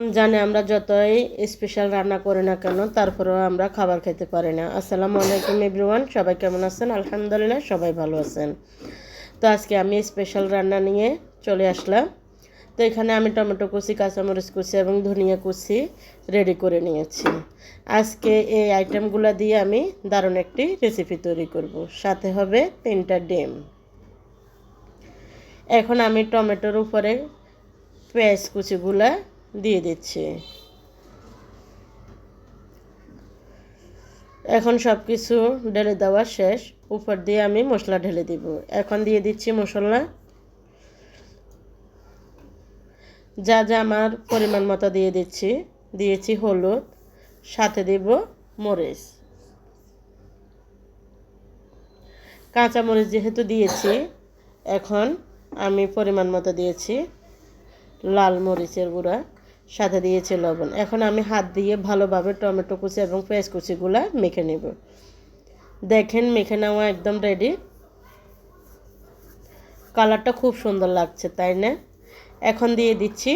জানে আমরা যতই স্পেশাল রান্না করি না কেন তারপরেও আমরা খাবার খেতে পারি না। আসসালামু আলাইকুম এভরিওয়ান, সবাই কেমন আছেন? আলহামদুলিল্লাহ সবাই ভালো আছেন। তো আজকে আমি স্পেশাল রান্না নিয়ে চলে আসলাম। তো এখানে আমি টমেটো কুচি, কাঁচামরিচ কুচি এবং ধনিয়া কুচি রেডি করে নিয়েছি। আজকে এই আইটেমগুলো দিয়ে আমি দারুণ একটি রেসিপি তৈরি করব। সাথে হবে 3টা ডিম। এখন আমি টমেটোর উপরে পেঁয়াজ কুচিগুলা দিয়ে দিচ্ছি। এখন সব কিছু ঢেলে দেওয়া শেষ। উপর দিয়ে আমি মশলা ঢেলে দিব। এখন দিয়ে দিচ্ছি মশলা, যা যা আমার পরিমাণ মতো দিয়ে দিচ্ছি। দিয়েছি হলুদ, সাথে দেব মরিচ, কাঁচামরিচ যেহেতু দিয়েছি এখন আমি পরিমাণ মতো দিয়েছি লাল মরিচের গুঁড়া, সাথে দিয়েছি লবণ। এখন আমি হাত দিয়ে ভালোভাবে টমেটো কুচি এবং পেঁয়াজ কুচিগুলা মেখে নেব। দেখেন মেখে নেওয়া একদম রেডি। কালারটা খুব সুন্দর লাগছে, তাই না? এখন দিয়ে দিচ্ছি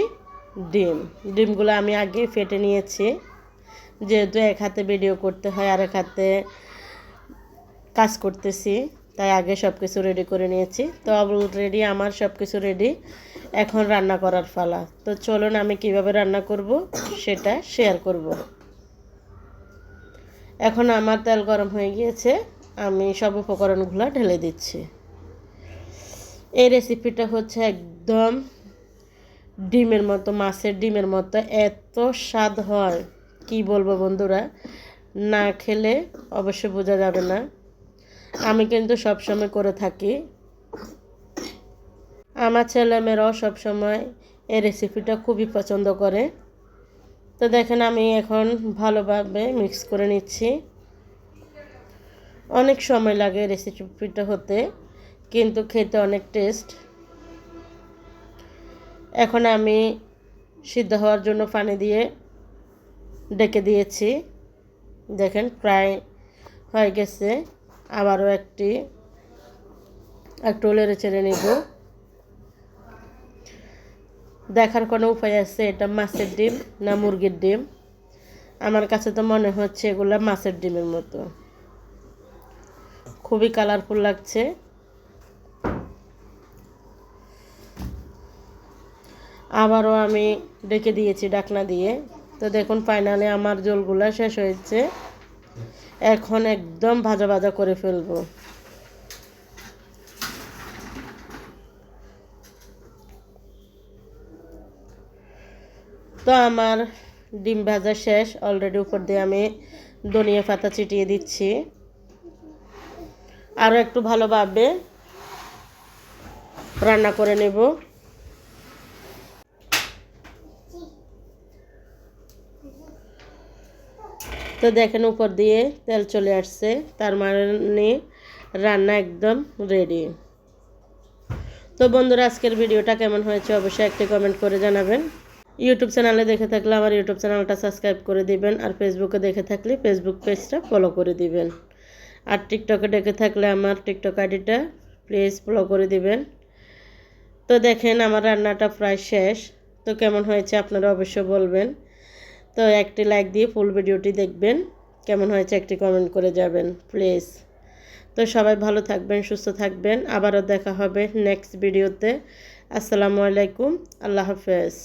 ডিমগুলো আমি আগে ফেটে নিয়েছি। যেহেতু এক হাতে ভিডিও করতে হয় আর এক হাতে কাজ করতেছি, তাই আগে সব কিছু রেডি করে নিয়েছি। তো অলরেডি আমার সব কিছু রেডি, এখন রান্না করার পালা। তো চলুন আমি কিভাবে রান্না করব সেটা শেয়ার করব। এখন আমার তেল গরম হয়ে গিয়েছে, আমি সব উপকরণগুলো ঢেলে দিচ্ছি। এই রেসিপিটা হচ্ছে একদম ডিমের মতো, মাছের ডিমের মতো এত স্বাদ হয়, কি বলবো বন্ধুরা, না খেলে অবশ্য বোঝা যাবে না। আমি কিন্তু সবসময় করে থাকি, আমার ছেলেমেয়েরাও সবসময় এই রেসিপিটা খুবই পছন্দ করে। তো দেখেন আমি এখন ভালোভাবে মিক্স করে নিচ্ছি। অনেক সময় লাগে রেসিপিটা হতে, কিন্তু খেতে অনেক টেস্ট। এখন আমি সিদ্ধ হওয়ার জন্য পানি দিয়ে ডেকে দিয়েছি। দেখেন প্রায় হয়ে গেছে। আবারও একটু নেড়ে চেড়ে নেব। দেখার কোনো উপায় আছে এটা মাছের ডিম না মুরগির ডিম? আমার কাছে তো মনে হচ্ছে এগুলো মাছের ডিমের মতো, খুবই কালারফুল লাগছে। আবারও আমি ডেকে দিয়েছি ঢাকনা দিয়ে। তো দেখুন ফাইনালি আমার ঝোলগুলো শেষ হয়েছে। এখন একদম ভাজা ভাজা করে ফেলবো। তো আমার ডিম ভাজা শেষ অলরেডি। উপর দিয়ে আমি ধনিয়া পাতা ছিটিয়ে দিচ্ছি। আরও একটু ভালোভাবে রান্না করে নেব। তো দেখেন উপর দিয়ে তেল চলে আসছে, তার মানে রান্না একদম রেডি। তো বন্ধুরা আজকের ভিডিওটা কেমন হয়েছে অবশ্যই একটি কমেন্ট করে জানাবেন। ইউটিউব চ্যানেলে দেখে থাকলে আমার ইউটিউব চ্যানেলটা সাবস্ক্রাইব করে দিবেন, আর ফেসবুকে দেখে থাকলে ফেসবুক পেজটা ফলো করে দিবেন, আর টিকটকে দেখে থাকলে আমার টিকটক আইডিটা প্লিজ ফলো করে দিবেন। তো দেখেন আমার রান্নাটা প্রায় শেষ। তো কেমন হয়েছে আপনারা অবশ্যই বলবেন। তো একটি লাইক দিয়ে ফুল ভিডিওটি দেখবেন, কেমন হয়েছে একটি কমেন্ট করে যাবেন প্লিজ। তো সবাই ভালো থাকবেন, সুস্থ থাকবেন। আবারও দেখা হবে নেক্সট ভিডিওতে। আসসালামু আলাইকুম, আল্লাহ হাফেজ।